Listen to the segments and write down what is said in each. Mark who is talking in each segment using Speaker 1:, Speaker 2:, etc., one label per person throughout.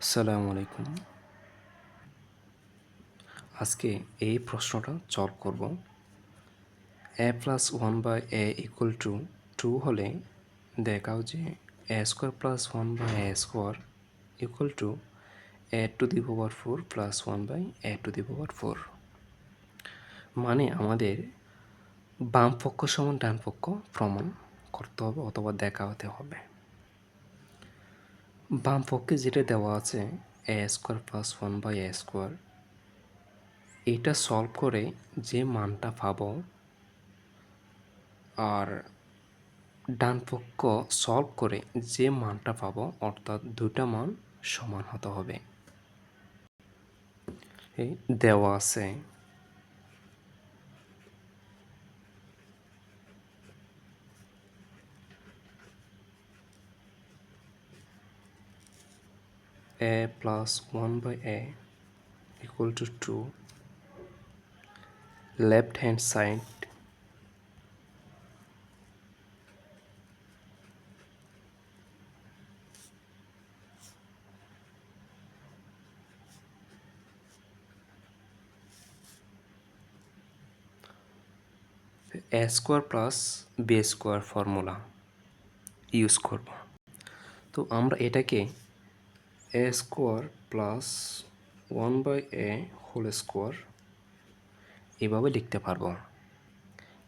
Speaker 1: আসসালামু আলাইকুম। আজকে এই প্রশ্নটা সলভ করব। a plus one by A equal to two হলে দেখাও যে A square plus one by A square equal to A to the power four plus one by A to the power four. মানে আমাদের বাম পক্ষ সমান ডান পক্ষ প্রমাণ করতে হবে অথবা দেখাতে হবে। বাম পক্ষে যেটা দেওয়া আছে A square plus one by A square, এটা সলভ করে যে মানটা পাবো, আর ডান পক্ষ সলভ করে যে মানটা পাবো অর্থাৎ দুটা মান সমান হতে হবে। এই দেওয়া আছে A plus one by A equal to two, left hand side A square plus B square formula use করব। তো আমরা এটাকে A square plus one by A whole square এভাবে লিখতে পারবো,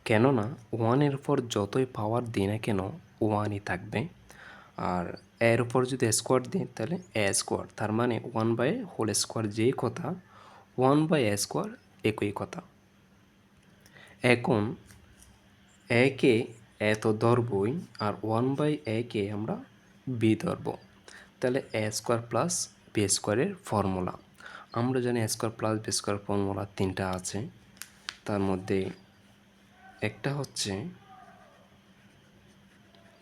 Speaker 1: কেননা ওয়ানের উপর যতই পাওয়ার দিই না কেন ওয়ানই থাকবে, আর এর উপর যদি স্কোয়ার দিই তাহলে এ স্কোয়ার, তার মানে ওয়ান বাই হোল স্কোয়ার যেই কথা ওয়ান বাই এ স্কোয়ার একই কথা। এখন একে এ তো ধরবই, আর ওয়ান বাই একে আমরা বি ধরব, তাহলে এ স্কোয়ার প্লাস বি স্কোয়ারের ফর্মুলা আমরা জানি। A square plus B square formula তিনটা আছে, তার মধ্যে একটা হচ্ছে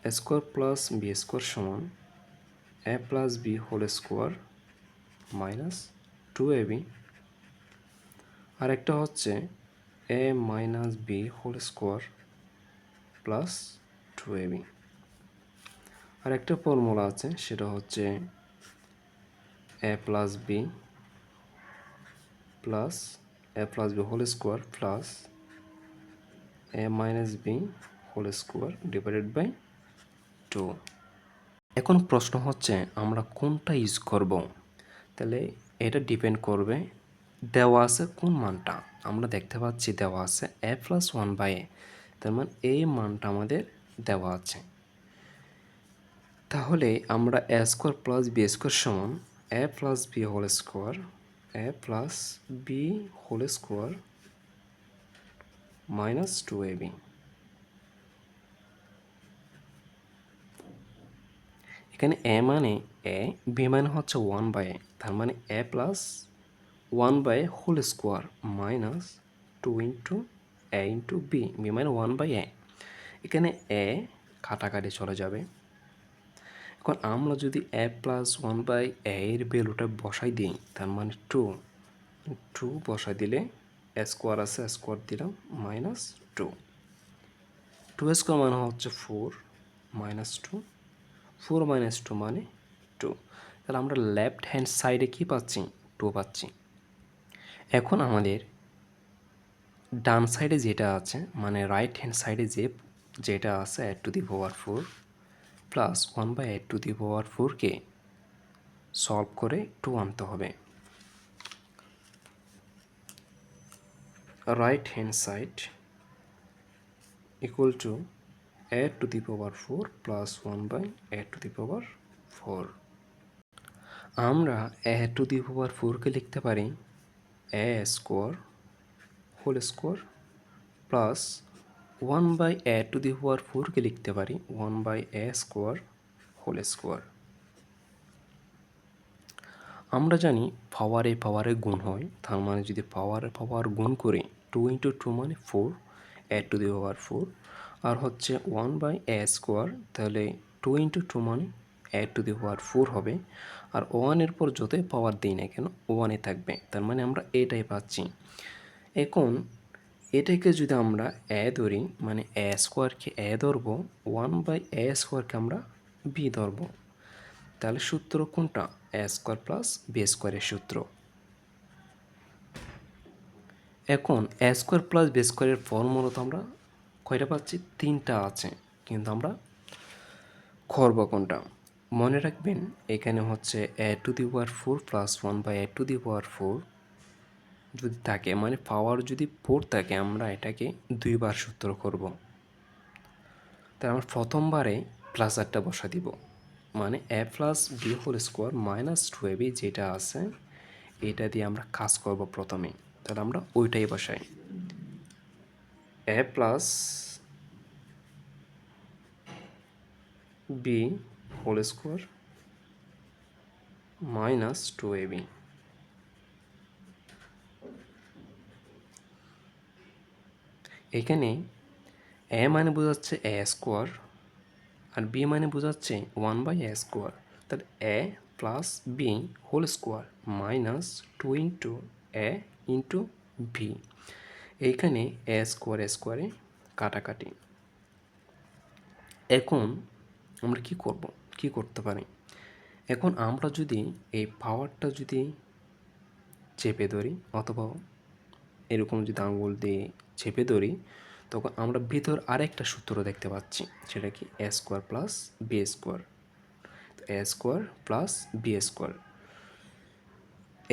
Speaker 1: A square plus B square সমান A plus B whole square minus two A B, আর একটা হচ্ছে A minus B whole square plus two A B. আর একটা ফর্মুলা আছে, সেটা হচ্ছে A plus B plus A plus B whole square plus A minus B whole square divided by two. এখন প্রশ্ন হচ্ছে আমরা কোনটা ইউজ করব, তাহলে এটা ডিপেন্ড করবে দেওয়া আছে কোন মানটা। আমরা দেখতে পাচ্ছি দেওয়া আছে A plus one by A, তার মানে এই মানটা আমাদের দেওয়া আছে। তাহলে আমরা A square plus B square সমান A plus B whole square, A plus B whole square minus two A B. এখানে এ মানে এ, বি মানে হচ্ছে ওয়ান বাই এ, তার মানে A plus one by whole square minus two into A into B, B মানে one by A. এখানে A কাটাকাটি চলে যাবে। এখন আমরা যদি এ প্লাস ওয়ান বাই এর ভ্যালুটা বসাই দিই, তার মানে টু, টু বসাই দিলে স্কোয়ার আছে, স্কোয়ার দিলাম মাইনাস টু, টু স্কোয়ার মানে হচ্ছে four minus two, four minus two মানে টু। তাহলে আমরা লেফট হ্যান্ড সাইডে কী পাচ্ছি, টু পাচ্ছি। এখন আমাদের ডান সাইডে যেটা আছে মানে রাইট হ্যান্ড সাইডে যেটা আছে A to the power four plus one by A to the power ফোরকে সলভ করে টু আনতে হবে। Right hand side equal to A to the power four plus one by A to the power four. আমরা A to the power ফোরকে লিখতে পারি A square whole square plus one by A to the power ফোরকে লিখতে পারি one by A square whole square. আমরা জানি পাওয়ারে পাওয়ারে গুণ হয়, তার মানে যদি পাওয়ারে পাওয়ার গুণ করি টু ইন্টু টু মানে four, A to the power four, আর হচ্ছে ওয়ান বাই এ স্কোয়ার, তাহলে টু ইন্টু টু মানে A to the power four হবে, আর ওয়ানের পর যতই পাওয়ার দিই না কেন ওয়ানে থাকবে, তার মানে আমরা এটাই পাচ্ছি। এখন এটাকে যদি আমরা এ ধরি, মানে এ স্কোয়ারকে এ ধরবো, ওয়ান বাই এ স্কোয়ারকে আমরা বি ধরবো, তাহলে সূত্র কোনটা, এ স্কোয়ার প্লাস বি স্কোয়ারের সূত্র। এখন এ স্কোয়ার প্লাস বি স্কোয়ারের ফর্মুলা তো আমরা কয়টা পাচ্ছি? 3টা আছে, কিন্তু আমরা করব কোনটা? মনে রাখবেন এখানে হচ্ছে A to the power 4 plus 1 by A to the power 4 যদি থাকে, মানে পাওয়ার যদি 4 থাকে, আমরা এটাকে 2বার সূত্র করব। তাই আমরা প্রথমবারে প্লাস একটা বসা দিব, মানে A plus B whole square minus 2ab যেটা আছে এটা দিয়ে আমরা কাজ করব প্রথমে। তাহলে আমরা ওইটাই বসাই, A plus B whole square minus 2ab। এখানে এ মানে বোঝাচ্ছে এ স্কোয়ার আর বি মানে বোঝাচ্ছে 1/a স্কোয়ার। তাহলে A plus B whole square minus 2 into A into B. এইখানে এ স্কোয়ারে কাটাকাটি। এখন আমরা কি করতে পারি? এখন আমরা যদি এই পাওয়ারটা যদি চেপে ধরি অথবা এরকম যদি আঙুল দিয়ে চেপে ধরি, তখন আমরা ভিতর আরেকটা সূত্র দেখতে পাচ্ছি, সেটা কি? এ স্কোয়ার প্লাস বি স্কোয়ার। এ স্কোয়ার প্লাস বি স্কোয়ার।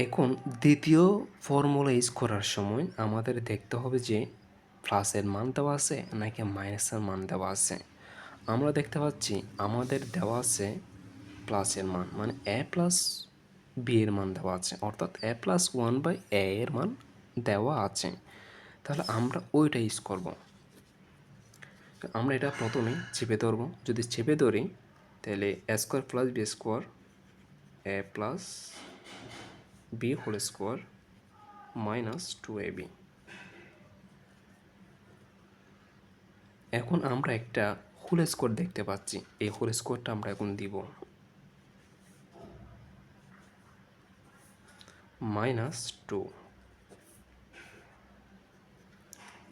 Speaker 1: এখন দ্বিতীয় ফর্মুলা ইউজ করার সময় আমাদের দেখতে হবে যে প্লাসের মান দেওয়া আছে নাকি মাইনাসের মান দেওয়া আছে। আমরা দেখতে পাচ্ছি আমাদের দেওয়া আছে প্লাসের মান, মানে এ প্লাস বি এর মান দেওয়া আছে, অর্থাৎ এ প্লাস 1/a এর মান দেওয়া আছে। তাহলে আমরা ওইটা ইউজ করব। আমরা এটা প্রথমে চেপে ধরব। যদি চেপে ধরি তাহলে A square plus B square, A plus B whole square minus 2ab। এখন আমরা একটা হোল স্কোয়ার দেখতে পাচ্ছি, এই হোল স্কোয়ারটা আমরা এখন দিব -2।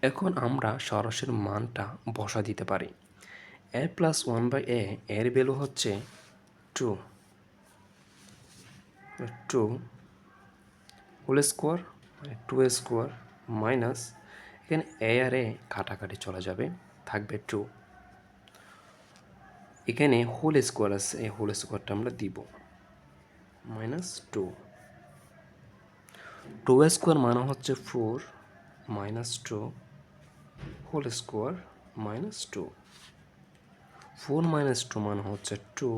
Speaker 1: এখন আমরা সরাসরি মানটা বসা দিতে পারি। এ প্লাস 1/a এর ভ্যালু হচ্ছে 2 হোল স্কোয়ার, মানে 2 স্কোয়ার মাইনাস, এখানে এ আর এ কাটাকাটি চলে যাবে, থাকবে 2। এখানে হোল স্কোয়ার আছে, এই হোল স্কোয়ারটা আমরা দিব -2। 2 স্কোয়ার মানে হচ্ছে 4 -2 হোল স্কোয়ার -2। 4 - 2 মানে হচ্ছে 2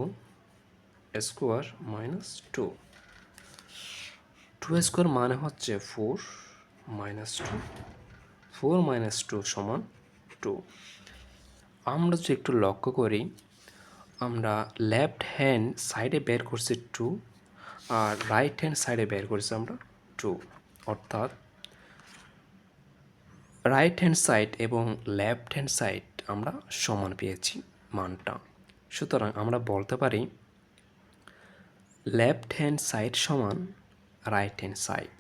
Speaker 1: স্কোয়ার -2। 2 স্কোয়ার মানে হচ্ছে 4 -2, 4 - 2 সমান 2। আমরা যদি একটু লক্ষ্য করি, আমরা লেফট হ্যান্ড সাইডে বের করছি 2 আর রাইট হ্যান্ড সাইডে বের করছি আমরা 2, অর্থাৎ রাইট হ্যান্ড সাইড এবং লেফট হ্যান্ড সাইড আমরা সমান পেয়েছি মানটা। সুতরাং আমরা বলতে পারি লেফট হ্যান্ড সাইড সমান রাইট হ্যান্ড সাইড।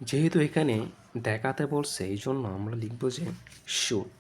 Speaker 1: যেহেতু এখানে দেখাতে বলছে, এই জন্য আমরা লিখব যে শুট।